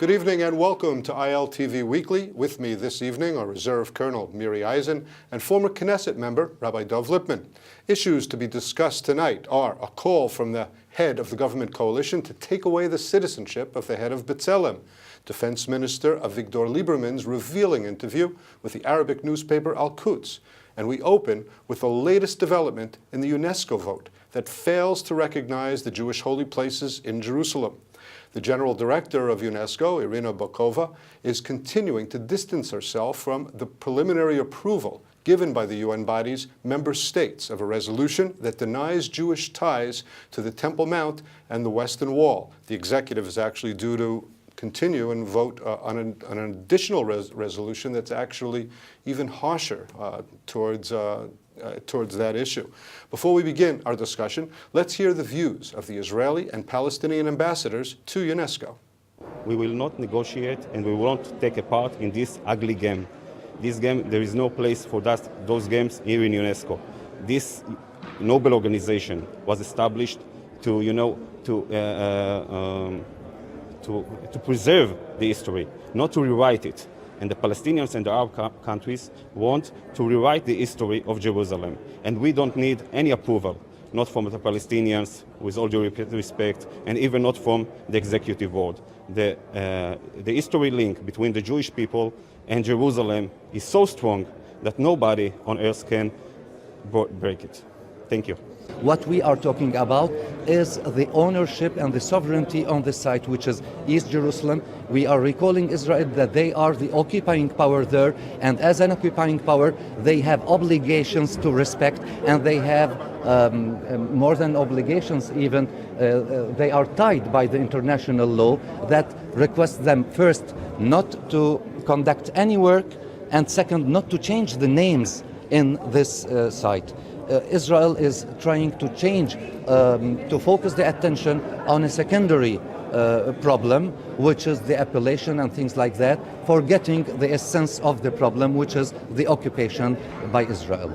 Good evening and welcome to ILTV Weekly. With me this evening are Reserve Colonel Miri Eisen and former Knesset member Rabbi Dov Lipman. Issues to be discussed tonight are a call from the head of the government coalition to take away the citizenship of the head of B'Tselem, Defense Minister Avigdor Lieberman's revealing interview with the Arabic newspaper Al-Quds, and we open with the latest development in the UNESCO vote that fails to recognize the Jewish holy places in Jerusalem. The General Director of UNESCO, Irina Bokova, is continuing to distance herself from the preliminary approval given by the UN body's member states of a resolution that denies Jewish ties to the Temple Mount and the Western Wall. The executive is actually due to continue and vote on an additional resolution that's actually even harsher towards that issue. Before we begin our discussion, let's hear the views of the Israeli and Palestinian ambassadors to UNESCO. We will not negotiate and we won't take a part in this ugly game. This game, there is no place for those games here in UNESCO. This noble organization was established to preserve the history, not to rewrite it. And the Palestinians and the Arab countries want to rewrite the history of Jerusalem. And we don't need any approval, not from the Palestinians, with all due respect, and even not from the executive board. The history link between the Jewish people and Jerusalem is so strong that nobody on earth can break it. Thank you. What we are talking about is the ownership and the sovereignty on the site, which is East Jerusalem. We are recalling Israel that they are the occupying power there, and as an occupying power, they have obligations to respect, and they have more than obligations even, they are tied by the international law that requests them first not to conduct any work, and second, not to change the names in this site. Israel is trying to change, to focus the attention on a secondary problem, which is the appellation and things like that, forgetting the essence of the problem, which is the occupation by Israel.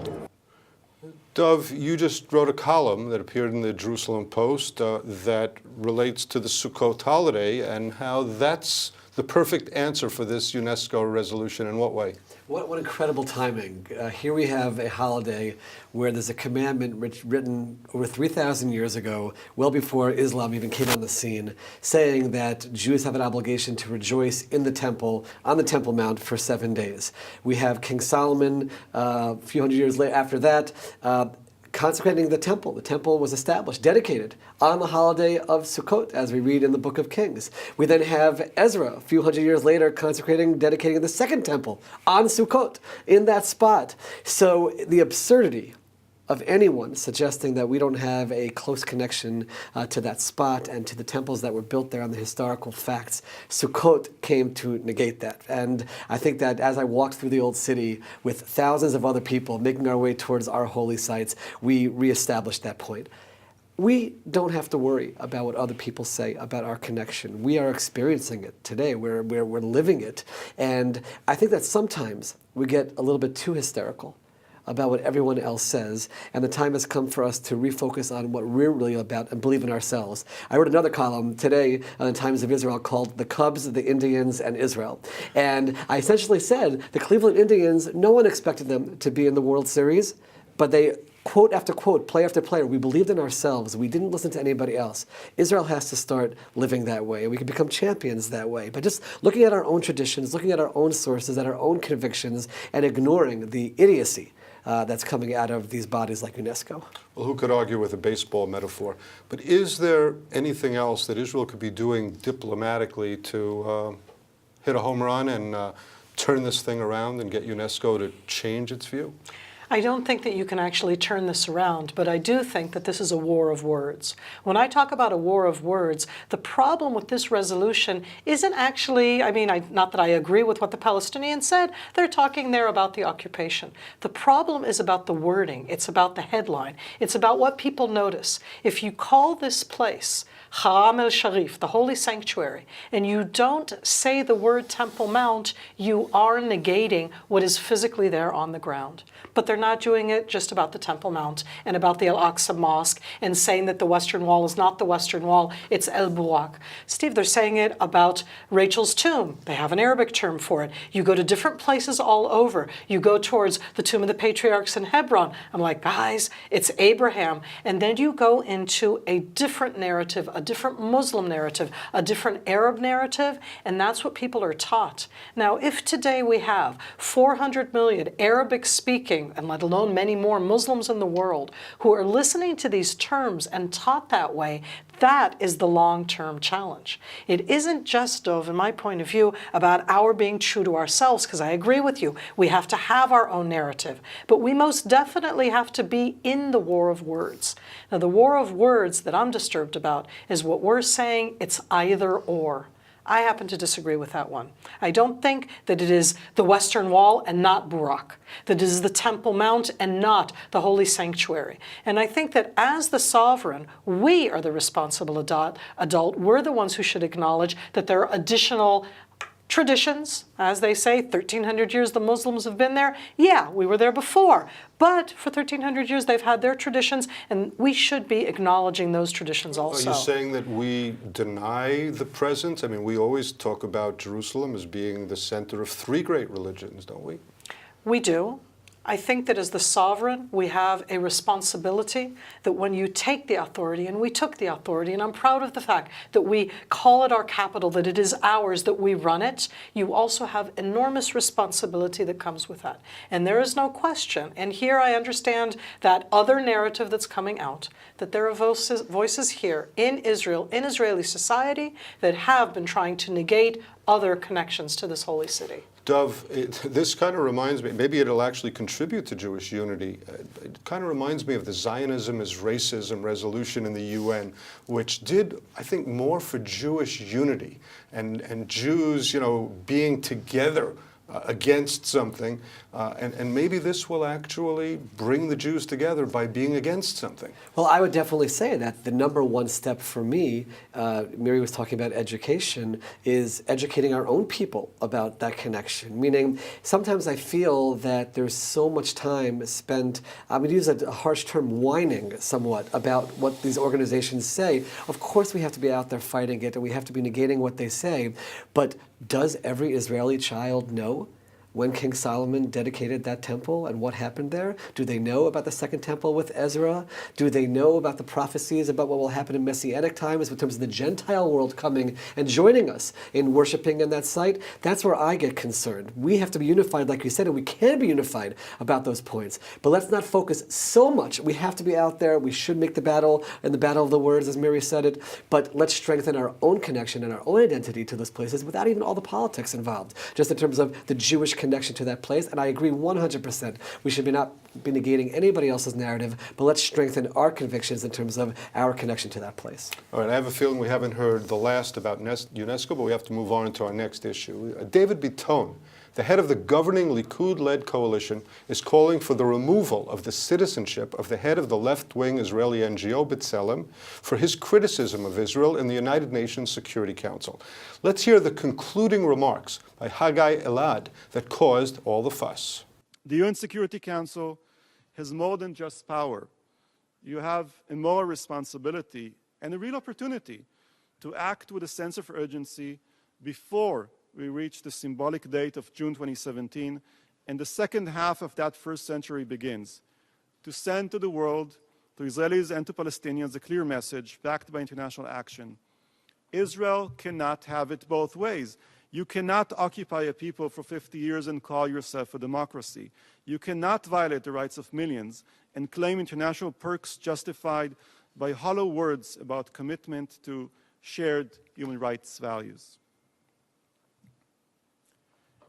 Dov, you just wrote a column that appeared in the Jerusalem Post that relates to the Sukkot holiday and how that's the perfect answer for this UNESCO resolution. In what way? What incredible timing. Here we have a holiday where there's a commandment written over 3,000 years ago, well before Islam even came on the scene, saying that Jews have an obligation to rejoice in the temple, on the Temple Mount for 7 days. We have King Solomon, a few hundred years later after that, consecrating the temple. The temple was established, dedicated on the holiday of Sukkot, as we read in the book of Kings. We then have Ezra, a few hundred years later, dedicating the second temple on Sukkot, in that spot. So the absurdity of anyone suggesting that we don't have a close connection to that spot and to the temples that were built there on the historical facts, Sukkot came to negate that. And I think that as I walked through the old city with thousands of other people making our way towards our holy sites, we reestablished that point. We don't have to worry about what other people say about our connection. We are experiencing it today. We're living it. And I think that sometimes we get a little bit too hysterical about what everyone else says, and the time has come for us to refocus on what we're really about and believe in ourselves. I wrote another column today in the Times of Israel called The Cubs, the Indians, and Israel. And I essentially said the Cleveland Indians, no one expected them to be in the World Series, but they, quote after quote, play after player, we believed in ourselves. We didn't listen to anybody else. Israel has to start living that way. We can become champions that way. But just looking at our own traditions, looking at our own sources, at our own convictions, and ignoring the idiocy that's coming out of these bodies like UNESCO. Well, who could argue with a baseball metaphor? But is there anything else that Israel could be doing diplomatically to hit a home run and turn this thing around and get UNESCO to change its view? I don't think that you can actually turn this around, but I do think that this is a war of words. When I talk about a war of words, the problem with this resolution isn't actually, not that I agree with what the Palestinians said, they're talking there about the occupation. The problem is about the wording. It's about the headline. It's about what people notice. If you call this place Haram el-Sharif, the holy sanctuary, and you don't say the word Temple Mount, you are negating what is physically there on the ground. But they're they're not doing it just about the Temple Mount and about the Al-Aqsa Mosque and saying that the Western Wall is not the Western Wall, it's El Buwaq. Steve, they're saying it about Rachel's tomb. They have an Arabic term for it. You go to different places all over. You go towards the tomb of the patriarchs in Hebron. I'm like, guys, it's Abraham. And then you go into a different narrative, a different Muslim narrative, a different Arab narrative, and that's what people are taught. Now, if today we have 400 million Arabic-speaking, and let alone many more Muslims in the world, who are listening to these terms and taught that way, that is the long-term challenge. It isn't just, Dov, in my point of view, about our being true to ourselves, because I agree with you. We have to have our own narrative. But we most definitely have to be in the war of words. Now, the war of words that I'm disturbed about is what we're saying, it's either or. I happen to disagree with that one. I don't think that it is the Western Wall and not Burak, that it is the Temple Mount and not the Holy Sanctuary. And I think that as the sovereign, we are the responsible adult. We're the ones who should acknowledge that there are additional traditions, as they say, 1,300 years the Muslims have been there. Yeah, we were there before, but for 1,300 years they've had their traditions, and we should be acknowledging those traditions also. Are you saying that we deny the presence? I mean, we always talk about Jerusalem as being the center of three great religions, don't we? We do. I think that as the sovereign, we have a responsibility that when you take the authority, and we took the authority, and I'm proud of the fact that we call it our capital, that it is ours, that we run it, you also have enormous responsibility that comes with that. And there is no question, and here I understand that other narrative that's coming out, that there are voices here in Israel, in Israeli society, that have been trying to negate other connections to this holy city. Dov, this kind of reminds me, maybe it'll actually contribute to Jewish unity. It kind of reminds me of the Zionism is Racism resolution in the UN, which did, I think, more for Jewish unity and Jews, you know, being together against something. And maybe this will actually bring the Jews together by being against something. Well, I would definitely say that the number one step for me, Miri was talking about education, is educating our own people about that connection. Meaning, sometimes I feel that there's so much time spent, I'm going to use a harsh term, whining somewhat about what these organizations say. Of course we have to be out there fighting it, and we have to be negating what they say, but does every Israeli child know when King Solomon dedicated that temple and what happened there? Do they know about the Second Temple with Ezra? Do they know about the prophecies about what will happen in Messianic times in terms of the Gentile world coming and joining us in worshiping in that site? That's where I get concerned. We have to be unified, like you said, and we can be unified about those points. But let's not focus so much. We have to be out there. We should make the battle, and the battle of the words, as Miri said it. But let's strengthen our own connection and our own identity to those places without even all the politics involved, just in terms of the Jewish connection to that place. And I agree 100%. We should not be negating anybody else's narrative, but let's strengthen our convictions in terms of our connection to that place. All right, I have a feeling we haven't heard the last about UNESCO, but we have to move on to our next issue. David Biton, the head of the governing Likud-led coalition, is calling for the removal of the citizenship of the head of the left-wing Israeli NGO B'Tselem for his criticism of Israel in the United Nations Security Council. Let's hear the concluding remarks by Haggai Elad that caused all the fuss. The UN Security Council has more than just power. You have a moral responsibility and a real opportunity to act with a sense of urgency before we reach the symbolic date of June 2017, and the second half of that first century begins, to send to the world, to Israelis and to Palestinians, a clear message backed by international action. Israel cannot have it both ways. You cannot occupy a people for 50 years and call yourself a democracy. You cannot violate the rights of millions and claim international perks justified by hollow words about commitment to shared human rights values.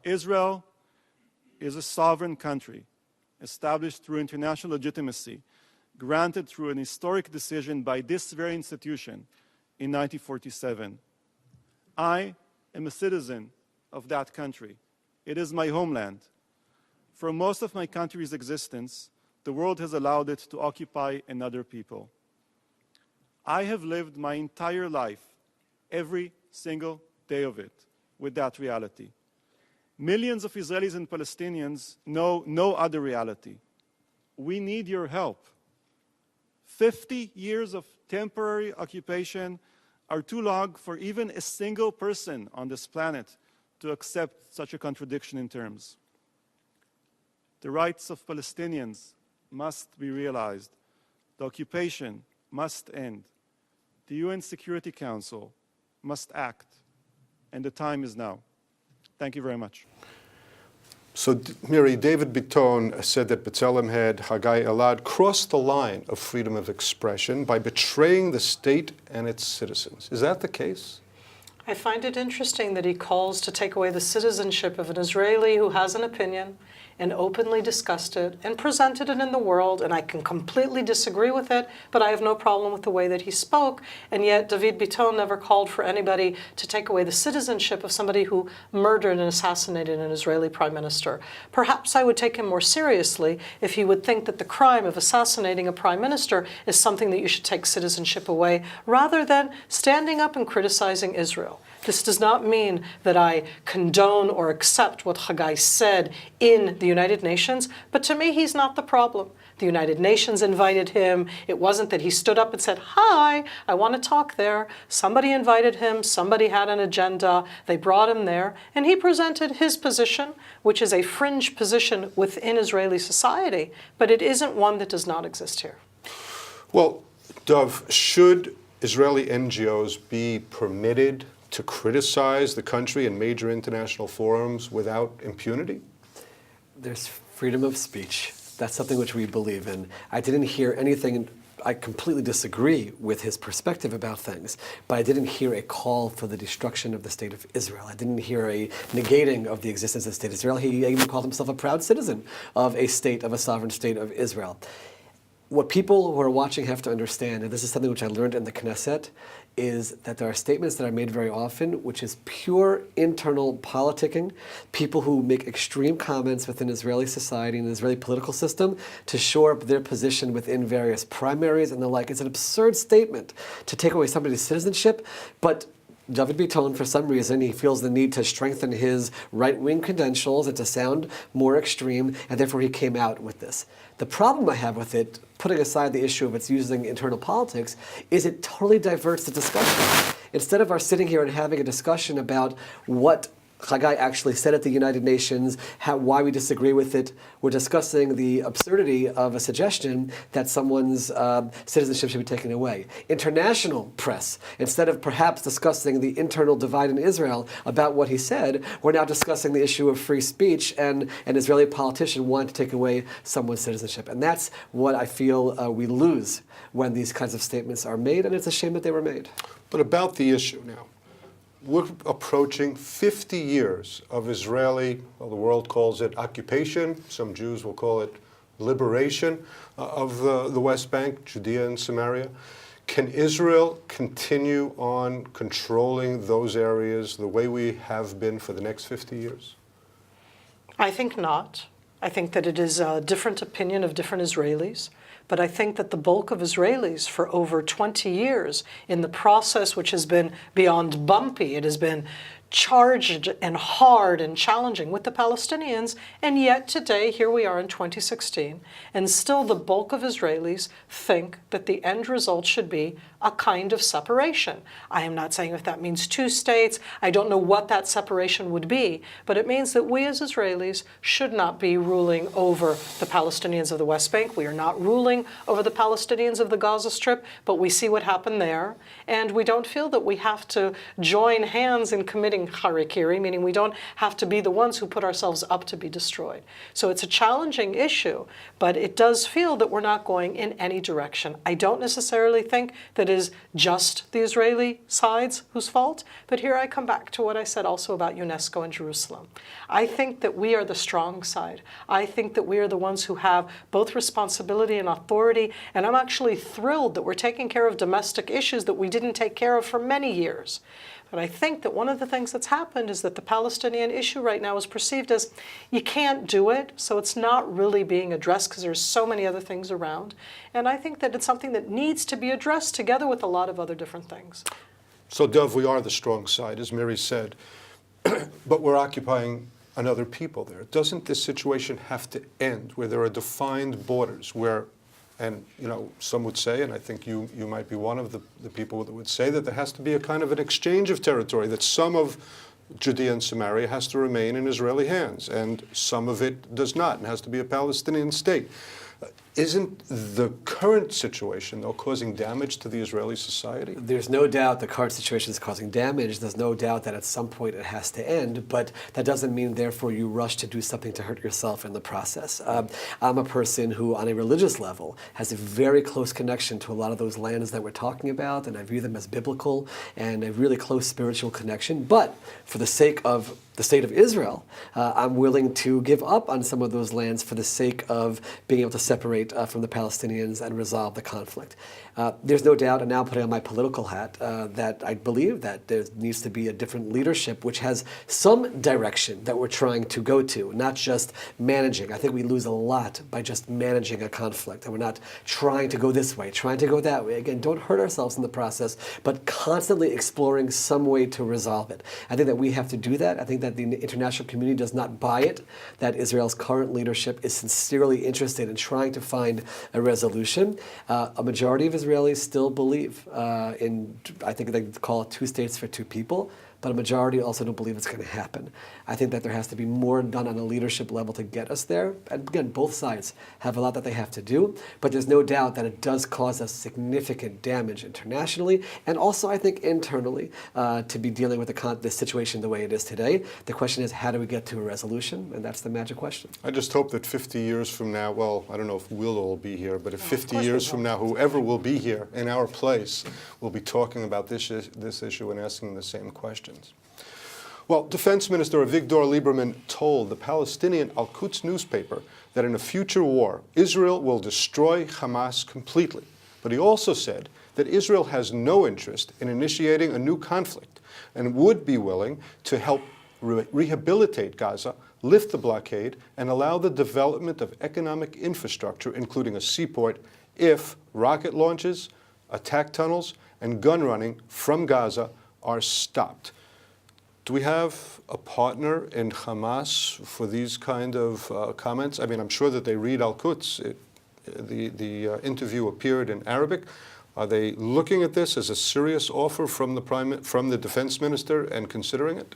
Israel is a sovereign country established through international legitimacy, granted through an historic decision by this very institution in 1947. I am a citizen of that country. It is my homeland. For most of my country's existence, the world has allowed it to occupy another people. I have lived my entire life, every single day of it, with that reality. Millions of Israelis and Palestinians know no other reality. we need your help. 50 years of temporary occupation are too long for even a single person on this planet to accept such a contradiction in terms. The rights of Palestinians must be realized. The occupation must end. The UN Security Council must act, and the time is now. Thank you very much. So, Miri, David Biton said that B'Tselem had Haggai Elad crossed the line of freedom of expression by betraying the state and its citizens. Is that the case? I find it interesting that he calls to take away the citizenship of an Israeli who has an opinion and openly discussed it and presented it in the world, and I can completely disagree with it, but I have no problem with the way that he spoke, and yet David Biton never called for anybody to take away the citizenship of somebody who murdered and assassinated an Israeli prime minister. Perhaps I would take him more seriously if he would think that the crime of assassinating a prime minister is something that you should take citizenship away, rather than standing up and criticizing Israel. This does not mean that I condone or accept what Haggai said in the United Nations, but to me, he's not the problem. The United Nations invited him. It wasn't that he stood up and said, "Hi, I want to talk there." Somebody invited him. Somebody had an agenda. They brought him there, and he presented his position, which is a fringe position within Israeli society, but it isn't one that does not exist here. Well, Dov, should Israeli NGOs be permitted to criticize the country in major international forums without impunity? There's freedom of speech. That's something which we believe in. I didn't hear anything. I completely disagree with his perspective about things, but I didn't hear a call for the destruction of the state of Israel. I didn't hear a negating of the existence of the state of Israel. He even called himself a proud citizen of a state, of a sovereign state of Israel. What people who are watching have to understand, and this is something which I learned in the Knesset, is that there are statements that are made very often, which is pure internal politicking, people who make extreme comments within Israeli society and the Israeli political system to shore up their position within various primaries and the like. It's an absurd statement to take away somebody's citizenship, but David Biton, for some reason, he feels the need to strengthen his right-wing credentials and to sound more extreme, and therefore he came out with this. The problem I have with it, putting aside the issue of its using internal politics, is it totally diverts the discussion. Instead of our sitting here and having a discussion about what Haggai actually said at the United Nations, why we disagree with it, we're discussing the absurdity of a suggestion that someone's citizenship should be taken away. International press, instead of perhaps discussing the internal divide in Israel about what he said, we're now discussing the issue of free speech and an Israeli politician wanting to take away someone's citizenship. And that's what I feel we lose when these kinds of statements are made, and it's a shame that they were made. But about the issue now. We're approaching 50 years of Israeli, well, the world calls it occupation. Some Jews will call it liberation of the West Bank, Judea and Samaria. Can Israel continue on controlling those areas the way we have been for the next 50 years? I think not. I think that it is a different opinion of different Israelis. But I think that the bulk of Israelis for over 20 years in the process, which has been beyond bumpy, it has been charged and hard and challenging with the Palestinians, and yet today, here we are in 2016, and still the bulk of Israelis think that the end result should be a kind of separation. I am not saying if that means two states, I don't know what that separation would be, but it means that we as Israelis should not be ruling over the Palestinians of the West Bank. We are not ruling over the Palestinians of the Gaza Strip, but we see what happened there, and we don't feel that we have to join hands in committing harikiri, meaning we don't have to be the ones who put ourselves up to be destroyed. So it's a challenging issue, but it does feel that we're not going in any direction. I don't necessarily think that it is just the Israeli side's whose fault, but here I come back to what I said also about UNESCO and Jerusalem. I think that we are the strong side. I think that we are the ones who have both responsibility and authority, and I'm actually thrilled that we're taking care of domestic issues that we didn't take care of for many years. But I think that one of the things that's happened is that the Palestinian issue right now is perceived as you can't do it, so it's not really being addressed because there's so many other things around. And I think that it's something that needs to be addressed together with a lot of other different things. So, Dov, we are the strong side, as Miri said, but we're occupying another people there. Doesn't this situation have to end where there are defined borders where, and some would say, and I think you might be one of the people that would say that there has to be a kind of an exchange of territory, that some of Judea and Samaria has to remain in Israeli hands, and some of it does not, and has to be a Palestinian state. Isn't the current situation, though, causing damage to the Israeli society? There's no doubt the current situation is causing damage. There's no doubt that at some point it has to end, but that doesn't mean, therefore, you rush to do something to hurt yourself in the process. I'm a person who, on a religious level, has a very close connection to a lot of those lands that we're talking about, and I view them as biblical and a really close spiritual connection. But for the sake of the state of Israel, I'm willing to give up on some of those lands for the sake of being able to separate from the Palestinians and resolve the conflict. There's no doubt, and now putting on my political hat, that I believe that there needs to be a different leadership which has some direction that we're trying to go to, not just managing. I think we lose a lot by just managing a conflict, and we're not trying to go this way, trying to go that way. Again, don't hurt ourselves in the process, but constantly exploring some way to resolve it. I think that we have to do that. I think that the international community does not buy it, that Israel's current leadership is sincerely interested in trying to find a resolution. A majority of Israelis still believe in, I think they call it 2 states for 2 people, but a majority also don't believe it's going to happen. I think that there has to be more done on a leadership level to get us there. And again, both sides have a lot that they have to do, but there's no doubt that it does cause us significant damage internationally, and also I think internally, to be dealing with the situation the way it is today. The question is, how do we get to a resolution? And that's the magic question. I just hope that 50 years from now, well, I don't know if we'll all be here, but if 50 years from now, whoever will be here in our place will be talking about this issue and asking the same questions. Well, Defense Minister Avigdor Lieberman told the Palestinian Al-Quds newspaper that in a future war, Israel will destroy Hamas completely. But he also said that Israel has no interest in initiating a new conflict and would be willing to help rehabilitate Gaza, lift the blockade, and allow the development of economic infrastructure, including a seaport, if rocket launches, attack tunnels, and gun running from Gaza are stopped. Do we have a partner in Hamas for these kind of comments? I mean, I'm sure that they read Al-Quds. The interview appeared in Arabic. Are they looking at this as a serious offer from the defense minister and considering it?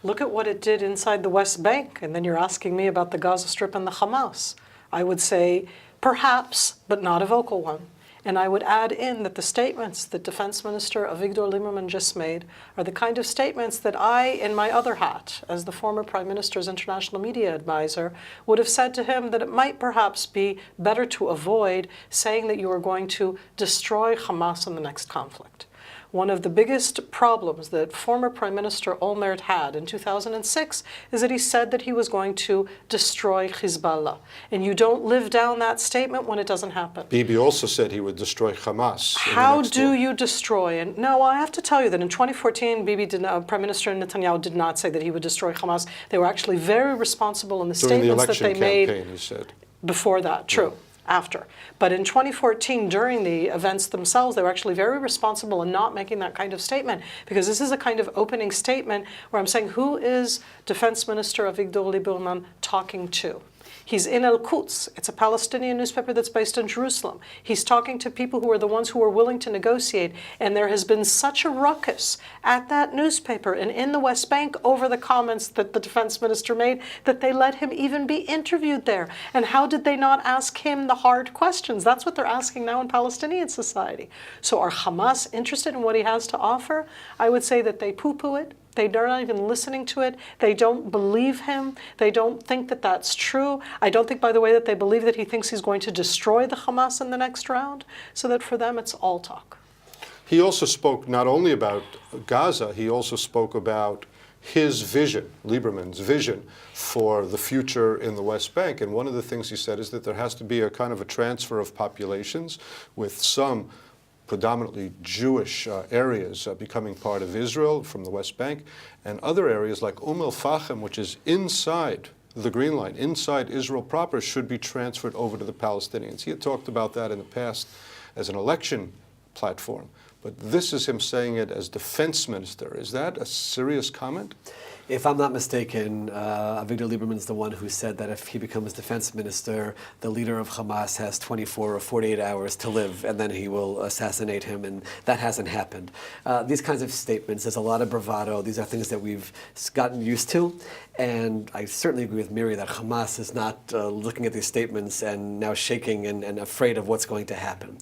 Look at what it did inside the West Bank, and then you're asking me about the Gaza Strip and the Hamas. I would say perhaps, but not a vocal one. And I would add in that the statements that Defense Minister Avigdor Lieberman just made are the kind of statements that I, in my other hat, as the former Prime Minister's international media advisor, would have said to him that it might perhaps be better to avoid saying that you are going to destroy Hamas in the next conflict. One of the biggest problems that former Prime Minister Olmert had in 2006 is that he said that he was going to destroy Hezbollah. And you don't live down that statement when it doesn't happen. Bibi also said he would destroy Hamas. How do you destroy? And no, I have to tell you that in 2014, Prime Minister Netanyahu did not say that he would destroy Hamas. They were actually very responsible in the statements that they made. During the election campaign, he said. Before that, true. After. But in 2014, during the events themselves, they were actually very responsible in not making that kind of statement, because this is a kind of opening statement where I'm saying, who is Defense Minister Avigdor Lieberman talking to? He's in Al-Quds. It's a Palestinian newspaper that's based in Jerusalem. He's talking to people who are the ones who are willing to negotiate. And there has been such a ruckus at that newspaper and in the West Bank over the comments that the defense minister made that they let him even be interviewed there. And how did they not ask him the hard questions? That's what they're asking now in Palestinian society. So are Hamas interested in what he has to offer? I would say that they poo-poo it. They're not even listening to it. They don't believe him. They don't think that that's true. I don't think, by the way, that they believe that he thinks he's going to destroy the Hamas in the next round, so that for them it's all talk. He also spoke not only about Gaza, he also spoke about his vision, Lieberman's vision, for the future in the West Bank. And one of the things he said is that there has to be a kind of a transfer of populations, with some predominantly Jewish areas becoming part of Israel from the West Bank, and other areas like al-Fahim, which is inside the Green Line, inside Israel proper, should be transferred over to the Palestinians. He had talked about that in the past as an election platform. But this is him saying it as defense minister. Is that a serious comment? If I'm not mistaken, Avigdor Lieberman is the one who said that if he becomes defense minister, the leader of Hamas has 24 or 48 hours to live, and then he will assassinate him, and that hasn't happened. These kinds of statements, there's a lot of bravado. These are things that we've gotten used to, and I certainly agree with Miri that Hamas is not looking at these statements and now shaking and afraid of what's going to happen.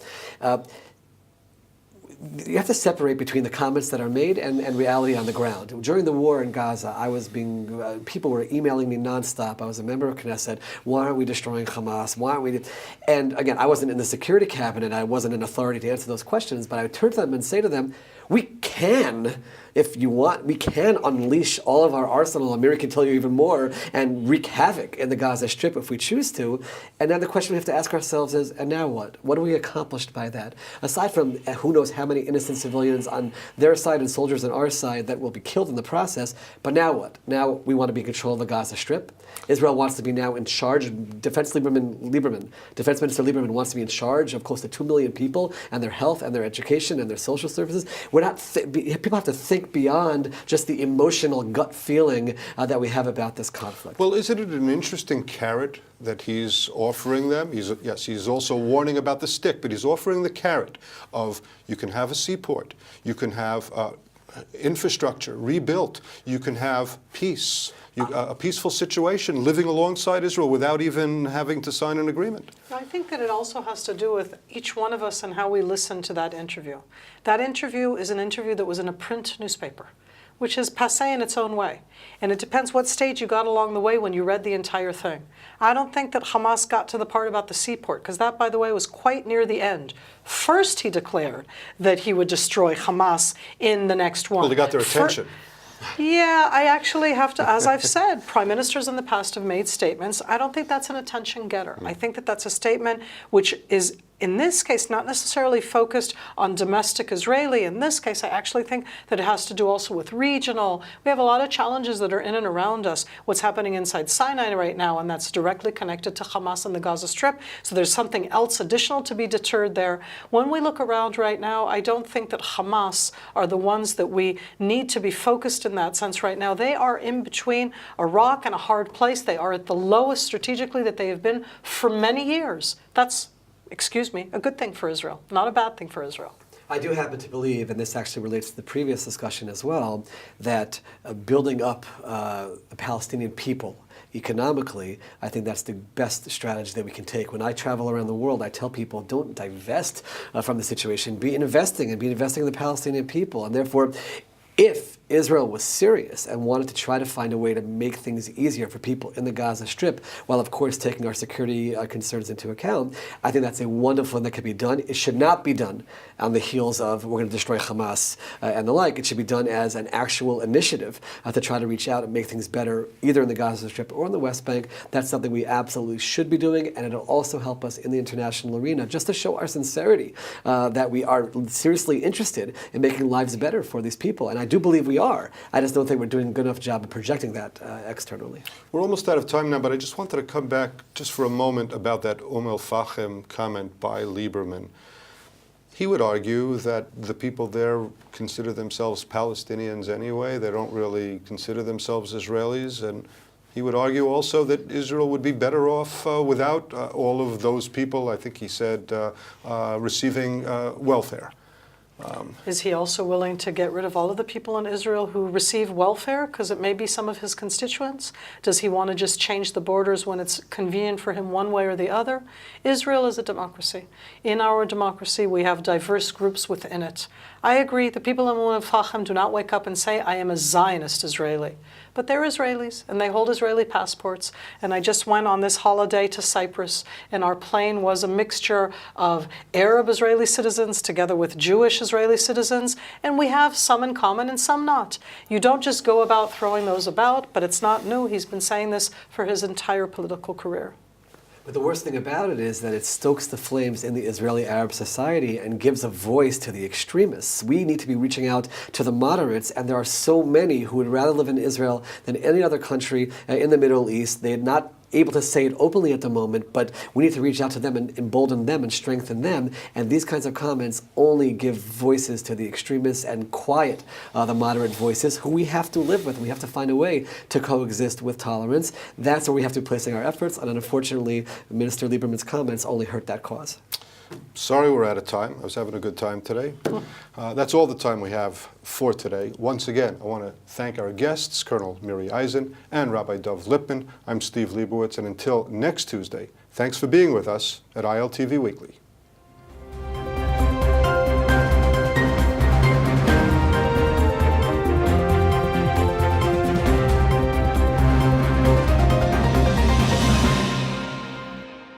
You have to separate between the comments that are made and reality on the ground. During the war in Gaza, I was people were emailing me nonstop. I was a member of Knesset. Why aren't we destroying Hamas? Why aren't we? And again, I wasn't in the security cabinet. I wasn't an authority to answer those questions. But I would turn to them and say to them, we can, if you want, we can unleash all of our arsenal, and Miri can tell you even more, and wreak havoc in the Gaza Strip if we choose to. And then the question we have to ask ourselves is, and now what? What have we accomplished by that? Aside from who knows how many innocent civilians on their side and soldiers on our side that will be killed in the process, but now what? Now we want to be in control of the Gaza Strip. Israel wants to be now in charge. Defense Minister Lieberman wants to be in charge of close to 2 million people and their health and their education and their social services. We're not. People have to think beyond just the emotional gut feeling that we have about this conflict. Well, isn't it an interesting carrot that he's offering them? He's also warning about the stick, but he's offering the carrot of you can have a seaport, you can have infrastructure rebuilt, you can have peace. A peaceful situation, living alongside Israel without even having to sign an agreement. I think that it also has to do with each one of us and how we listen to that interview. That interview is an interview that was in a print newspaper, which is passé in its own way. And it depends what stage you got along the way when you read the entire thing. I don't think that Hamas got to the part about the seaport, because that, by the way, was quite near the end. First, he declared that he would destroy Hamas in the next one. Well, they got their attention. Yeah, I actually have to, as I've said, prime ministers in the past have made statements. I don't think that's an attention getter. I think that that's a statement which is, in this case, not necessarily focused on domestic Israeli. In this case, I actually think that it has to do also with regional. We have a lot of challenges that are in and around us. What's happening inside Sinai right now, and that's directly connected to Hamas and the Gaza Strip. So there's something else additional to be deterred there. When we look around right now, I don't think that Hamas are the ones that we need to be focused in that sense right now. They are in between a rock and a hard place. They are at the lowest strategically that they have been for many years. That's, excuse me, a good thing for Israel, not a bad thing for Israel. I do happen to believe, and this actually relates to the previous discussion as well, that building up the Palestinian people economically, I think that's the best strategy that we can take. When I travel around the world, I tell people, don't divest from the situation. Be investing in the Palestinian people. And therefore, if Israel was serious and wanted to try to find a way to make things easier for people in the Gaza Strip, while of course taking our security concerns into account, I think that's a wonderful thing that could be done. It should not be done on the heels of we're going to destroy Hamas and the like. It should be done as an actual initiative to try to reach out and make things better either in the Gaza Strip or in the West Bank. That's something we absolutely should be doing, and it'll also help us in the international arena just to show our sincerity that we are seriously interested in making lives better for these people. And I do believe we are. I just don't think we're doing a good enough job of projecting that externally. We're almost out of time now, but I just wanted to come back just for a moment about that El-Fachem comment by Lieberman. He would argue that the people there consider themselves Palestinians anyway. They don't really consider themselves Israelis. And he would argue also that Israel would be better off without all of those people, I think he said, receiving welfare. Is he also willing to get rid of all of the people in Israel who receive welfare because it may be some of his constituents? Does he want to just change the borders when it's convenient for him one way or the other? Israel is a democracy. In our democracy, we have diverse groups within it. I agree, the people in El-Fachem do not wake up and say, I am a Zionist Israeli. But they're Israelis, and they hold Israeli passports. And I just went on this holiday to Cyprus, and our plane was a mixture of Arab Israeli citizens together with Jewish Israeli citizens, and we have some in common and some not. You don't just go about throwing those about, but it's not new. He's been saying this for his entire political career. But the worst thing about it is that it stokes the flames in the Israeli Arab society and gives a voice to the extremists. We need to be reaching out to the moderates, and there are so many who would rather live in Israel than any other country in the Middle East. They had not able to say it openly at the moment, but we need to reach out to them and embolden them and strengthen them. And these kinds of comments only give voices to the extremists and quiet the moderate voices who we have to live with. We have to find a way to coexist with tolerance. That's where we have to be placing our efforts. And unfortunately, Minister Lieberman's comments only hurt that cause. Sorry we're out of time. I was having a good time today. That's all the time we have for today. Once again, I want to thank our guests, Colonel Miri Eisen and Rabbi Dov Lipman. I'm Steve Leibowitz, and until next Tuesday, thanks for being with us at ILTV Weekly.